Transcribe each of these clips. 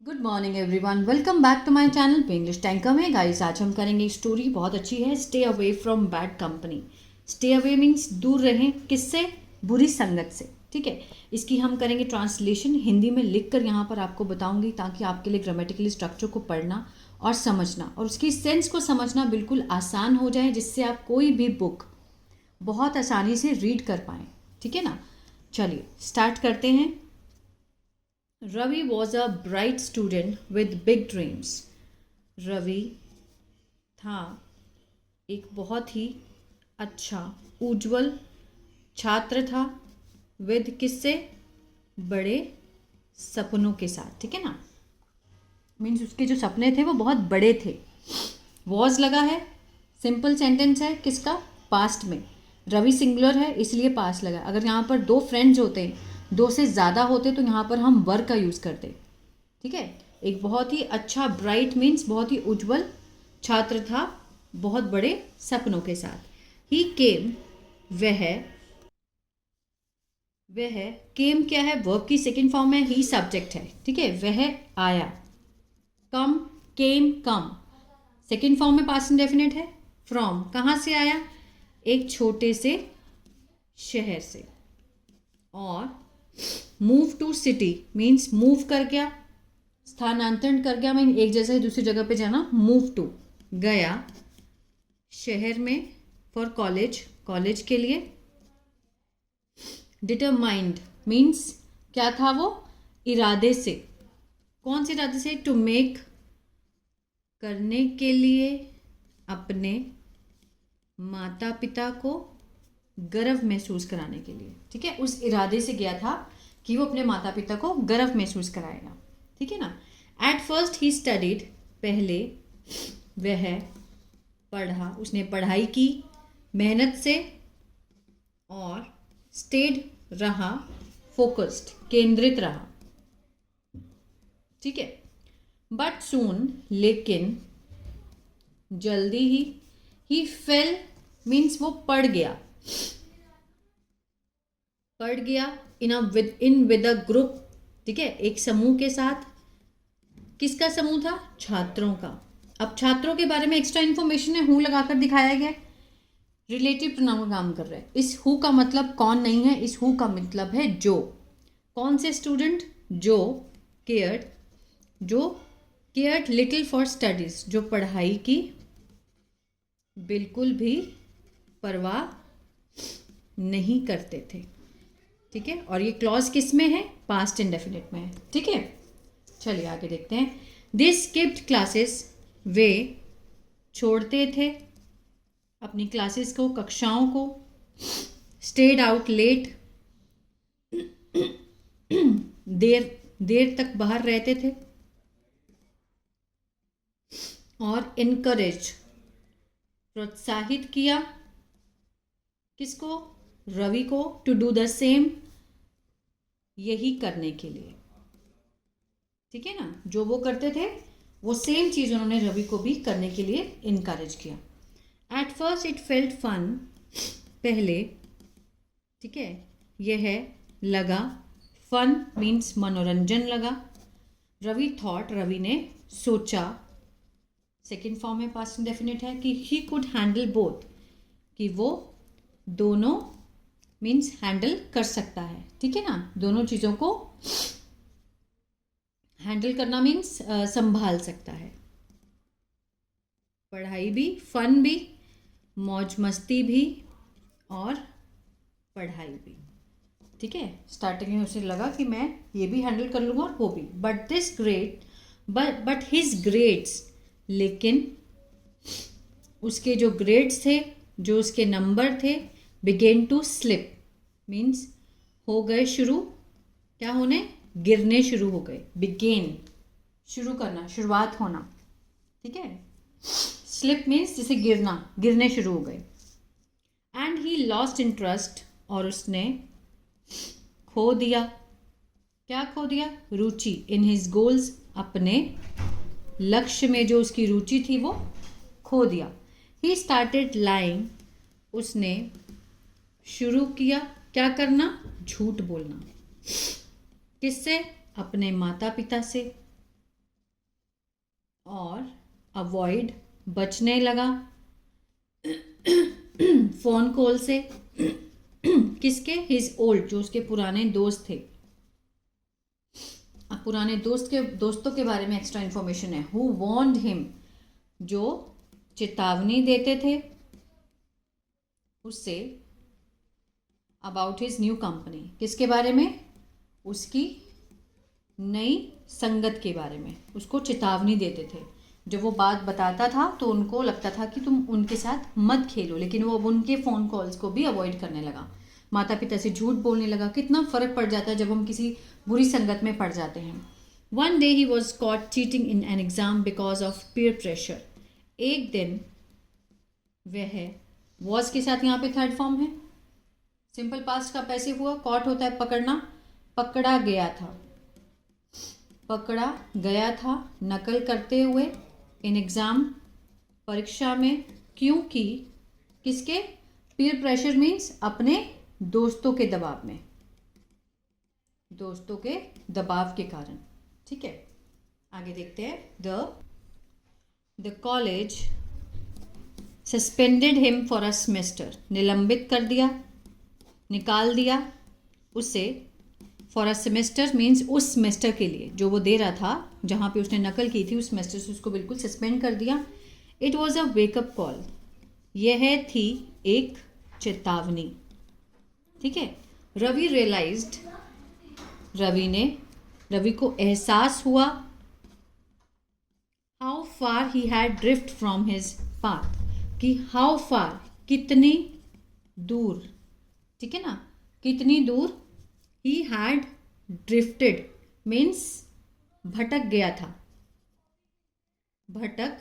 Good morning everyone, welcome back to my channel पे English tanker में। Guys, आज हम करेंगे स्टोरी, बहुत अच्छी है। Stay away from bad company. Stay away means दूर रहें, किससे? बुरी संगत से। ठीक है, इसकी हम करेंगे ट्रांसलेशन, हिंदी में लिख कर यहाँ पर आपको बताऊंगी, ताकि आपके लिए ग्रामेटिकली स्ट्रक्चर को पढ़ना और समझना और उसकी सेंस को समझना बिल्कुल आसान हो जाए, जिससे आप कोई भी बुक बहुत आसानी से रीड कर पाएँ। ठीक है ना, चलिए स्टार्ट करते हैं। Ravi was a bright student with big dreams. Ravi था एक बहुत ही अच्छा उज्जवल छात्र था, विद किससे? बड़े सपनों के साथ। ठीक है ना, मीन्स उसके जो सपने थे वो बहुत बड़े थे। वॉज लगा है, सिंपल सेंटेंस है, किसका? पास्ट में। रवि सिंगुलर है इसलिए पास्ट लगा। अगर यहाँ पर दो फ्रेंड्स होते, दो से ज़्यादा होते, तो यहाँ पर हम वर का यूज़ करते। ठीक है, एक बहुत ही अच्छा, ब्राइट मीन्स बहुत ही उज्जवल छात्र था, बहुत बड़े सपनों के साथ। ही केम, वह केम क्या है? वर्ब की सेकेंड फॉर्म है, ही सब्जेक्ट है। ठीक है, वह आया। Come, came, come, second form में पास्ट इंडेफिनिट है। फ्रॉम, कहाँ से आया? एक छोटे से शहर से। और move to city means move कर गया, स्थानांतरण कर गया, मीन एक जगह से दूसरी जगह पे जाना। मूव टू, गया शहर में। फॉर कॉलेज, कॉलेज के लिए। डिटरमाइंड मीन्स क्या था वो? इरादे से। कौन से इरादे से? टू मेक, करने के लिए, अपने माता पिता को गर्व महसूस कराने के लिए। ठीक है, उस इरादे से गया था कि वो अपने माता पिता को गर्व महसूस कराएगा। ठीक है ना। एट फर्स्ट ही स्टडीड, पहले वह पढ़ा, उसने पढ़ाई की मेहनत से। और स्टेड, रहा, फोकस्ड, केंद्रित रहा। ठीक है, बट सून, लेकिन जल्दी ही फेल मीन्स वो पड़ गया विद अ ग्रुप। ठीक है, एक समूह के साथ। किसका समूह था? छात्रों का। अब छात्रों के बारे में एक्स्ट्रा इन्फॉर्मेशन है, हु लगाकर दिखाया गया। रिलेटिव प्रोनाउन का काम कर रहा है। इस हु का मतलब कौन नहीं है, इस हु का मतलब है जो। कौन से स्टूडेंट? जो केयर्ड लिटिल फॉर स्टडीज, जो पढ़ाई की बिल्कुल भी परवाह नहीं करते थे। ठीक है, और ये क्लॉज किस में है? पास्ट इंडेफिनिट में है। ठीक है, चलिए आगे देखते हैं। दे स्किप्ड क्लासेस, वे छोड़ते थे अपनी क्लासेस को, कक्षाओं को। स्टेड आउट लेट, देर तक बाहर रहते थे। और इनकरेज, प्रोत्साहित किया, किसको? रवि को। टू डू द सेम, यही करने के लिए। ठीक है ना, जो वो करते थे वो सेम चीज़ उन्होंने रवि को भी करने के लिए इनकरेज किया। At first it felt fun, पहले। ठीक है, यह लगा, फन मीन्स मनोरंजन लगा। रवि थॉट, रवि ने सोचा, सेकेंड फॉर्म में पास्ट इंडेफिनिट है, कि ही कुड हैंडल बोथ, कि वो दोनों मीन्स हैंडल कर सकता है। ठीक है ना, दोनों चीज़ों को हैंडल करना मीन्स संभाल सकता है। पढ़ाई भी, फन भी, मौज मस्ती भी, और पढ़ाई भी। ठीक है, स्टार्टिंग में उसे लगा कि मैं ये भी हैंडल कर लूँगा और वो भी। बट हिज ग्रेड्स, लेकिन उसके जो ग्रेड्स थे, जो उसके नंबर थे, बिगेन टू स्लिप मीन्स हो गए शुरू, क्या होने? गिरने शुरू हो गए। बिगेन, शुरू करना, शुरुआत होना। ठीक है, स्लिप मीन्स जैसे गिरना, गिरने शुरू हो गए। एंड ही लॉस्ट इंटरेस्ट, और उसने खो दिया, क्या खो दिया? रुचि। इन हिज गोल्स, अपने लक्ष्य में जो उसकी रुचि थी वो खो दिया। ही स्टार्टेड लाइंग, उसने शुरू किया क्या करना? झूठ बोलना। किससे? अपने माता पिता से। और अवॉइड बचने लगा फोन कॉल से किसके, हिज ओल्ड, जो उसके पुराने दोस्त थे। अब पुराने दोस्तों के बारे में एक्स्ट्रा इन्फॉर्मेशन है। हु वॉर्नड हिम, जो चेतावनी देते थे उससे, अबाउट हिज न्यू कंपनी, किसके बारे में, उसकी नई संगत के बारे में, उसको चेतावनी देते थे। जब वो बात बताता था तो उनको लगता था कि तुम उनके साथ मत खेलो, लेकिन वो अब उनके फ़ोन कॉल्स को भी अवॉइड करने लगा, माता पिता से झूठ बोलने लगा। कितना फ़र्क पड़ जाता है जब हम किसी बुरी संगत में पड़ जाते हैं। One day he was caught cheating in an exam because of peer pressure. एक दिन वह, वॉज के साथ यहाँ पे थर्ड फॉर्म है, सिंपल पास्ट का पैसिव हुआ, कॉट होता है पकड़ना, पकड़ा गया था, पकड़ा गया था नकल करते हुए, इन एग्ज़ाम, परीक्षा में, क्योंकि किसके, पीयर प्रेशर मीन्स अपने दोस्तों के दबाव में, दोस्तों के दबाव के कारण। ठीक है, आगे देखते हैं। The college suspended him for a semester, निलंबित कर दिया, निकाल दिया उसे, फॉर अ सेमेस्टर मीन्स उस सेमेस्टर के लिए जो वो दे रहा था, जहाँ पे उसने नकल की थी, उस सेमेस्टर से उसको बिल्कुल सस्पेंड कर दिया। It was a wake up call, यह थी एक चेतावनी। ठीक है, रवि रियलाइज्ड, रवि को एहसास हुआ, how far he had drift from his path, कि हाउ फार, कितनी दूर, ठीक है ना, कितनी दूर, ही हैड ड्रिफ्टेड मीन्स भटक गया था, भटक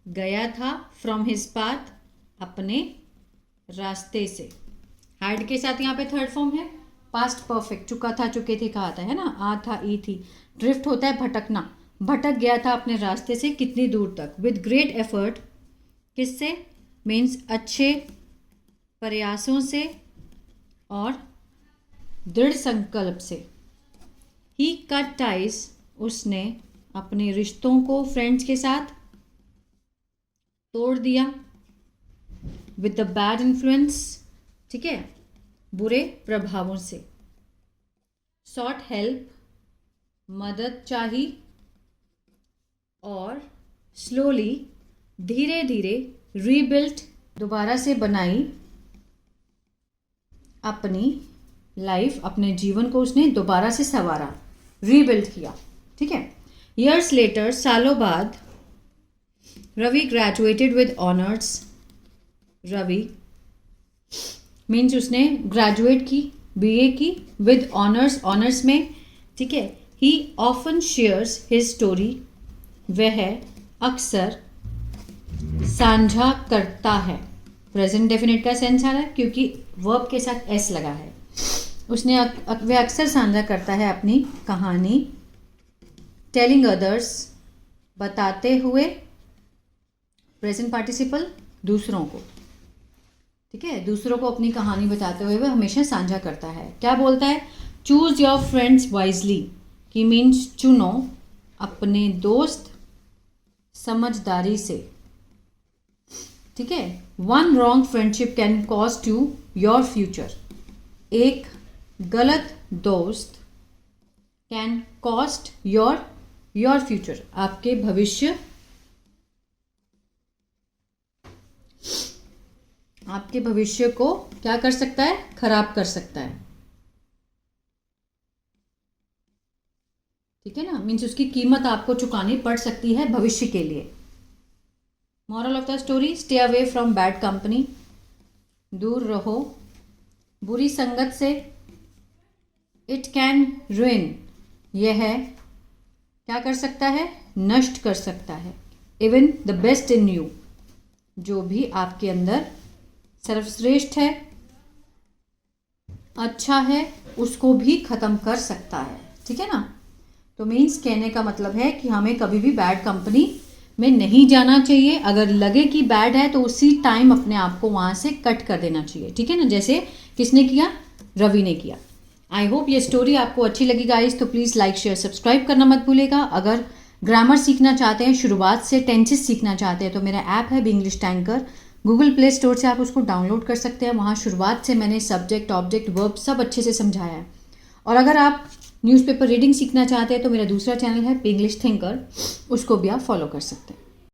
गया था, फ्रॉम हिज पाथ, अपने रास्ते से। हैड के साथ यहाँ पे थर्ड फॉर्म है, पास्ट परफेक्ट, चुका था, चुके थे का आता है ना, आ था, ई थी। ड्रिफ्ट होता है भटकना, भटक गया था अपने रास्ते से कितनी दूर तक, विद ग्रेट एफर्ट, किससे, मीन्स अच्छे प्रयासों से और दृढ़ संकल्प से। ही कट टाइज, उसने अपने रिश्तों को फ्रेंड्स के साथ तोड़ दिया, विद द बैड इन्फ्लुएंस, ठीक है, बुरे प्रभावों से। सॉट हेल्प, मदद चाही, और स्लोली, धीरे धीरे, रीबिल्ट, दोबारा से बनाई अपनी लाइफ, अपने जीवन को उसने दोबारा से संवारा, रीबिल्ड किया। ठीक है, ईयर्स लेटर, सालों बाद, Ravi graduated with honours, Ravi means उसने ग्रेजुएट की, बीए की, विद ऑनर्स, ऑनर्स में। ठीक है, he often shares his story, वह अक्सर साझा करता है। प्रेजेंट डेफिनेट का सेंस आ रहा है क्योंकि वर्ब के साथ एस लगा है। उसने वह अक्सर साझा करता है अपनी कहानी, टेलिंग अदर्स, बताते हुए, प्रेजेंट पार्टिसिपल, दूसरों को। ठीक है, दूसरों को अपनी कहानी बताते हुए वह हमेशा साझा करता है। क्या बोलता है, चूज योर फ्रेंड्स वाइजली, की मीन्स चुनो अपने दोस्त समझदारी से। ठीक है, one wrong friendship can cost you your future, एक गलत दोस्त कैन कॉस्ट योर फ्यूचर, आपके भविष्य, आपके भविष्य को क्या कर सकता है, खराब कर सकता है। ठीक है ना, मीन्स उसकी कीमत आपको चुकानी पड़ सकती है भविष्य के लिए। Moral of the story, stay away from bad company, दूर रहो बुरी संगत से। इट कैन रुइन, यह क्या कर सकता है, नष्ट कर सकता है। Even the best in you, जो भी आपके अंदर सर्वश्रेष्ठ है, अच्छा है, उसको भी ख़त्म कर सकता है। ठीक है ना, तो मीन्स कहने का मतलब है कि हमें कभी भी बैड कंपनी में नहीं जाना चाहिए। अगर लगे कि बैड है तो उसी टाइम अपने आप को वहाँ से कट कर देना चाहिए। ठीक है ना, जैसे किसने किया, रवि ने किया। आई होप ये स्टोरी आपको अच्छी लगी गाइस, तो प्लीज़ लाइक शेयर सब्सक्राइब करना मत भूलेगा। अगर ग्रामर सीखना चाहते हैं, शुरुआत से टेंसेस सीखना चाहते हैं, तो मेरा ऐप है English tanker. Google play store से आप उसको डाउनलोड कर सकते हैं। वहाँ शुरुआत से मैंने सब्जेक्ट, ऑब्जेक्ट, वर्ब सब अच्छे से समझाया है। और अगर आप न्यूज़पेपर रीडिंग सीखना चाहते हैं तो मेरा दूसरा चैनल है इंग्लिश थिंकर, उसको भी आप फॉलो कर सकते हैं।